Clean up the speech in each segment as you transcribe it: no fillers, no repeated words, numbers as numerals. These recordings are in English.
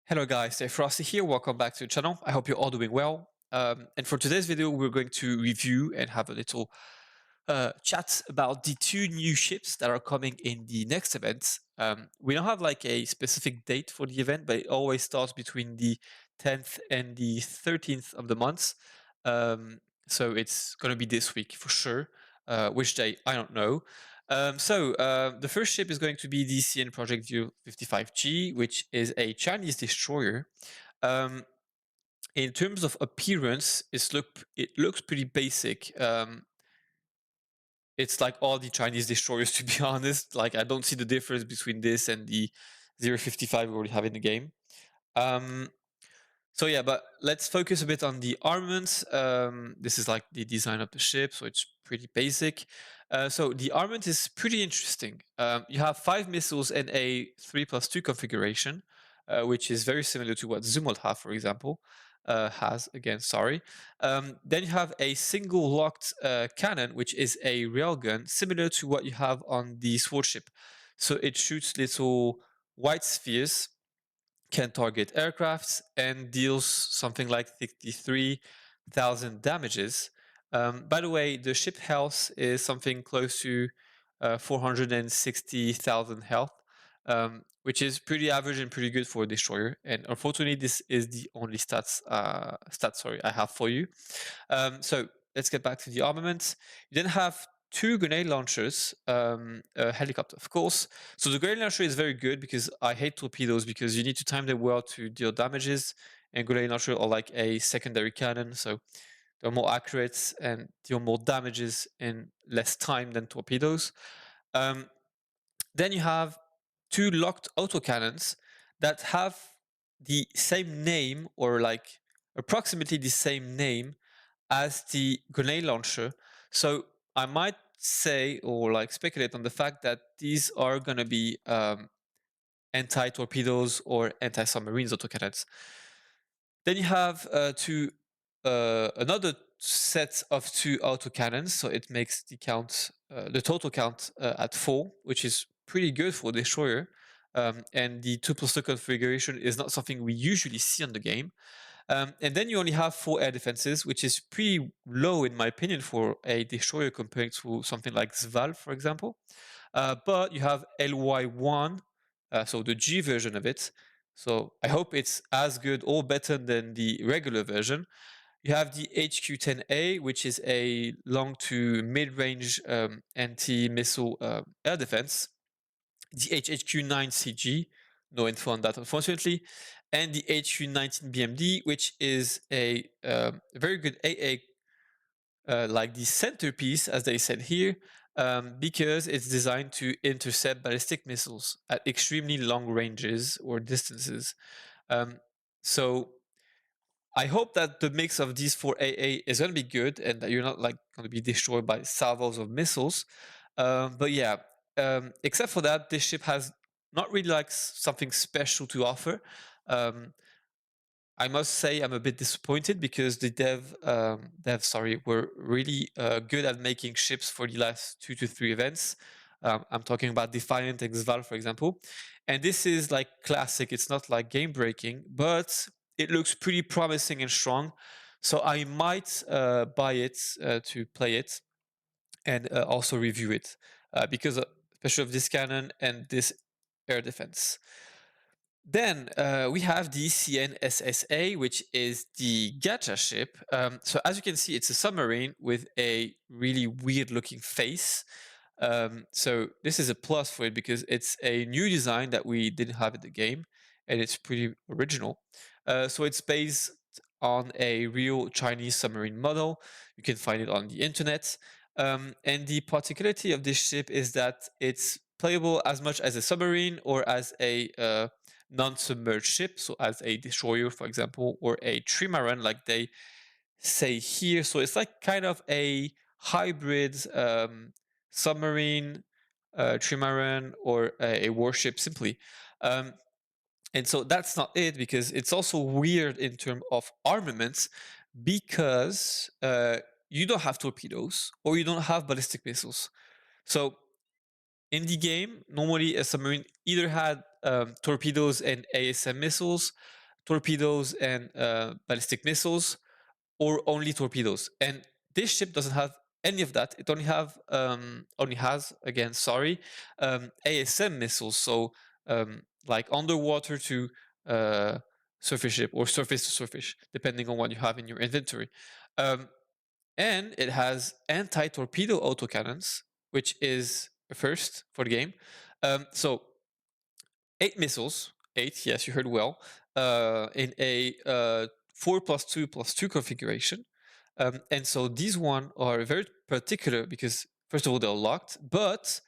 Hello guys, Dave Frosty here. Welcome back to the channel. I hope you're all doing well. And for today's video, we're going to review and have a little chat about the two new ships that are coming in the next event. We don't have like a specific date for the event, but it always starts between the 10th and the 13th of the month. So it's going to be this week for sure. Which day, I don't know. The first ship is going to be the CN Project View 55G, which is a Chinese destroyer. Um, in terms of appearance, it looks pretty basic. It's like all the Chinese destroyers, to be honest. Like I don't see the difference between this and the 055 we already have in the game. Um, so yeah, but let's focus a bit on the armament. This is like the design of the ship, so it's pretty basic. So the armament is pretty interesting. You have 5 missiles in a 3+2 configuration, which is very similar to what Zumwalt have, for example, has. Again, sorry. Then you have a single locked cannon, which is a railgun, similar to what you have on the sword ship. So it shoots little white spheres, can target aircrafts, and deals something like 63,000 damages. By the way, the ship health is something close to 460,000 health, which is pretty average and pretty good for a destroyer. And unfortunately, this is the only stat I have for you. So let's get back to the armament. You then have 2 grenade launchers, a helicopter, of course. So the grenade launcher is very good because I hate torpedoes because you need to time them well to deal damages, and grenade launcher are like a secondary cannon, so they're more accurate and deal more damages in less time than torpedoes. Then you have 2 locked autocannons that have the same name, or like approximately the same name as the grenade launcher. So I might say or like speculate on the fact that these are going to be anti-torpedoes or anti-submarines autocannons. Then you have another set of 2 autocannons, so it makes the total count at 4, which is pretty good for a destroyer. And the 2+2 configuration is not something we usually see on the game. And then you only have 4 air defenses, which is pretty low in my opinion for a destroyer compared to something like Sval, for example. But you have LY1, so the G version of it. So I hope it's as good or better than the regular version. You have the HQ-10A, which is a long to mid-range anti-missile air defense. The HHQ-9CG, no info on that unfortunately, and the HQ-19BMD, which is a very good AA, like the centerpiece, as they said here, because it's designed to intercept ballistic missiles at extremely long ranges or distances. So I hope that the mix of these 4 AA is going to be good and that you're not like going to be destroyed by salvos of missiles. But yeah, except for that, this ship has not really like something special to offer. Um, I must say I'm a bit disappointed because the devs were really good at making ships for the last 2 to 3 events. I'm talking about Defiant and Xval, for example. And this is like classic. It's not like game breaking, but it looks pretty promising and strong. So I might buy it to play it and also review it because especially of this cannon and this air defense. Then we have the CN SSA, which is the gacha ship. So as you can see, it's a submarine with a really weird looking face. So this is a plus for it because it's a new design that we didn't have in the game, and it's pretty original. So it's based on a real Chinese submarine model. You can find it on the internet. And the particularity of this ship is that it's playable as much as a submarine or as a non-submerged ship, so as a destroyer, for example, or a trimaran, like they say here. So it's like kind of a hybrid submarine, trimaran, or a warship simply. Um, and so that's not it, because it's also weird in terms of armaments, because you don't have torpedoes or you don't have ballistic missiles. So in the game, normally a submarine either had torpedoes and ASM missiles, torpedoes and ballistic missiles, or only torpedoes. And this ship doesn't have any of that. It only has, again, sorry, ASM missiles. So like underwater to uh, surface ship or surface to surface, depending on what you have in your inventory. Um, and it has anti-torpedo autocannons, which is a first for the game. So 8 missiles, 8, yes, you heard well, in a 4+2+2 configuration. And so these one are very particular because, first of all, they're locked, but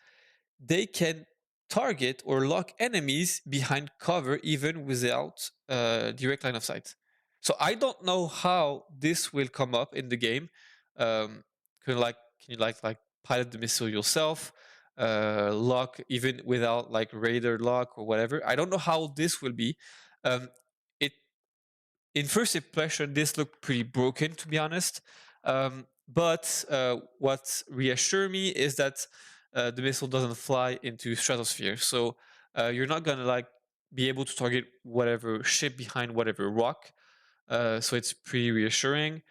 they can target or lock enemies behind cover even without direct line of sight. So I don't know how this will come up in the game. Can you like pilot the missile yourself, lock even without like radar lock or whatever? I don't know how this will be. It In first impression, this looked pretty broken, to be honest. But what reassures me is that the missile doesn't fly into stratosphere, so you're not gonna like be able to target whatever ship behind whatever rock. So it's pretty reassuring.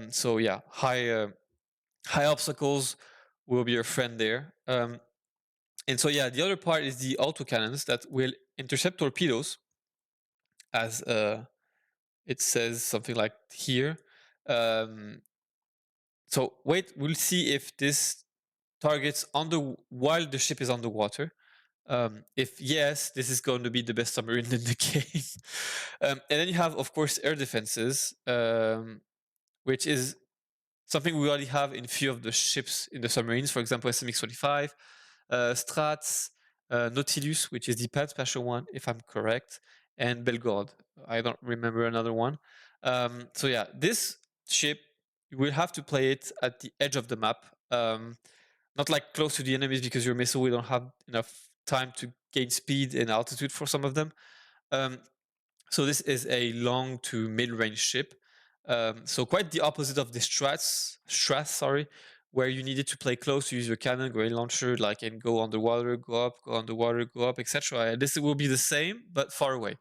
So yeah, high obstacles will be your friend there. And so yeah, the other part is the autocannons that will intercept torpedoes, as it says something like here. Um, so wait, we'll see if this targets under while the ship is underwater. If yes, this is going to be the best submarine in the game. And then you have, of course, air defenses, which is something we already have in few of the ships in the submarines. For example, SMX-25, Strats, Nautilus, which is the Pan Special one, if I'm correct, and Belgorod. I don't remember another one. So yeah, this ship, you will have to play it at the edge of the map, not like close to the enemies, because your missile will don't have enough time to gain speed and altitude for some of them. Um, so this is a long to mid-range ship. So quite the opposite of the Strat, sorry, where you needed to play close to use your cannon, grenade launcher, like, and go underwater, go up, go underwater, go up, etc. This will be the same, but far away.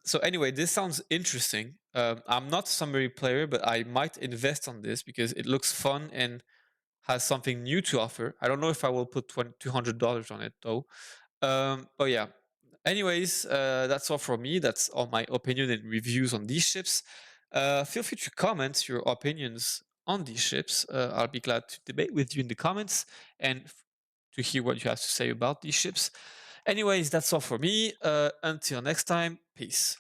So anyway, this sounds interesting. I'm not a submarine player, but I might invest on this because it looks fun and has something new to offer. I don't know if I will put $200 on it though. But yeah. Anyways, that's all from me. That's all my opinion and reviews on these ships. Feel free to comment your opinions on these ships. I'll be glad to debate with you in the comments and to hear what you have to say about these ships. Anyways, that's all for me. Until next time, peace.